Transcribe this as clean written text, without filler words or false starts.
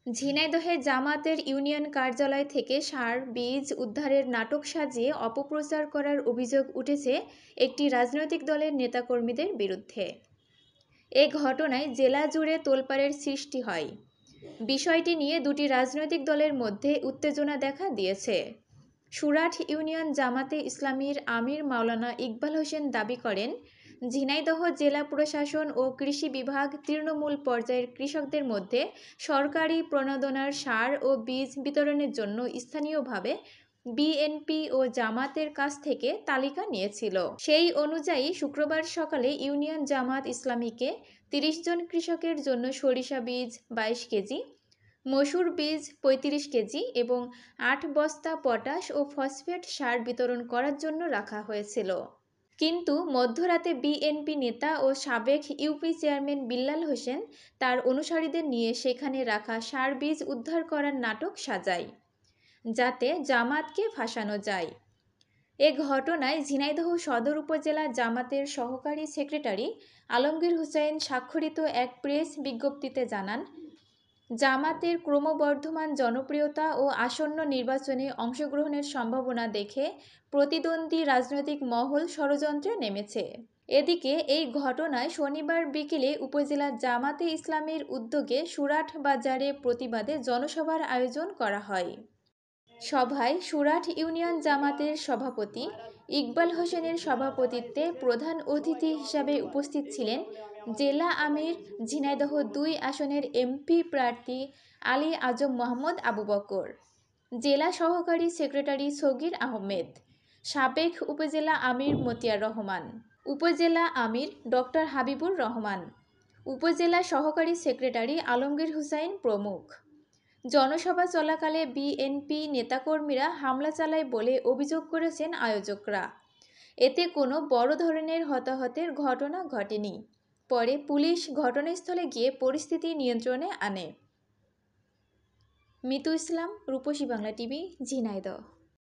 ঝিনাইদহে জামাতের ইউনিয়ন কার্যালয় থেকে সার বীজ উদ্ধারের নাটক সাজিয়ে অপপ্রচার করার অভিযোগ উঠেছে একটি রাজনৈতিক দলের নেতাকর্মীদের বিরুদ্ধে। এ ঘটনায় জেলা জুড়ে তোলপাড়ের সৃষ্টি হয়। বিষয়টি নিয়ে দুটি রাজনৈতিক দলের মধ্যে উত্তেজনা দেখা দিয়েছে। সুরাট ইউনিয়ন জামাতে ইসলামীর আমির মাওলানা ইকবাল হোসেন দাবি করেন, ঝিনাইদহ জেলা প্রশাসন ও কৃষি বিভাগ তৃণমূল পর্যায়ের কৃষকদের মধ্যে সরকারি প্রণোদনার সার ও বীজ বিতরণের জন্য স্থানীয়ভাবে বিএনপি ও জামাতের কাছ থেকে তালিকা নিয়েছিল। সেই অনুযায়ী শুক্রবার সকালে ইউনিয়ন জামাত ইসলামীকে ৩০ জন কৃষকের জন্য সরিষা বীজ ২২ কেজি, মসুর বীজ ৩৫ কেজি এবং ৮ বস্তা পটাশ ও ফসফেট সার বিতরণ করার জন্য রাখা হয়েছিল। কিন্তু মধ্যরাতে বিএনপি নেতা ও সাবেক ইউপি চেয়ারম্যান বিল্লাল হোসেন তার অনুসারীদের নিয়ে সেখানে রাখা সার বীজ উদ্ধার করার নাটক সাজায়, যাতে জামাতকে ফাঁসানো যায়। এ ঘটনায় ঝিনাইদহ সদর উপজেলা জামাতের সহকারী সেক্রেটারি আলমগীর হোসেন স্বাক্ষরিত এক প্রেস বিজ্ঞপ্তিতে জানান, জামাতের ক্রমবর্ধমান জনপ্রিয়তা ও আসন্ন নির্বাচনে অংশগ্রহণের সম্ভাবনা দেখে প্রতিদ্বন্দ্বী রাজনৈতিক মহল ষড়যন্ত্রে নেমেছে। এদিকে এই ঘটনায় শনিবার বিকেলে উপজেলা জামাতে ইসলামীর উদ্যোগে সুরাট বাজারে প্রতিবাদে জনসভার আয়োজন করা হয়। সভায় সুরাট ইউনিয়ন জামাতের সভাপতি ইকবাল হোসেনের সভাপতিত্বে প্রধান অতিথি হিসাবে উপস্থিত ছিলেন জেলা আমির ঝিনাইদহ ২ আসনের এমপি প্রার্থী আলী আজম মোহাম্মদ আবু বকর, জেলা সহকারী সেক্রেটারি সগির আহমেদ, সাবেক উপজেলা আমির মতিয়ার রহমান, উপজেলা আমির ডক্টর হাবিবুর রহমান, উপজেলা সহকারী সেক্রেটারি আলমগীর হুসাইন প্রমুখ। জনসভা চলাকালে বিএনপি নেতাকর্মীরা হামলা চালায় বলে অভিযোগ করেছেন আয়োজকরা। এতে কোনো বড় ধরনের হতাহতের ঘটনা ঘটেনি। পরে পুলিশ ঘটনাস্থলে গিয়ে পরিস্থিতি নিয়ন্ত্রণে আনে। মিতু ইসলাম, রূপসী বাংলা টিভি, ঝিনাইদহ।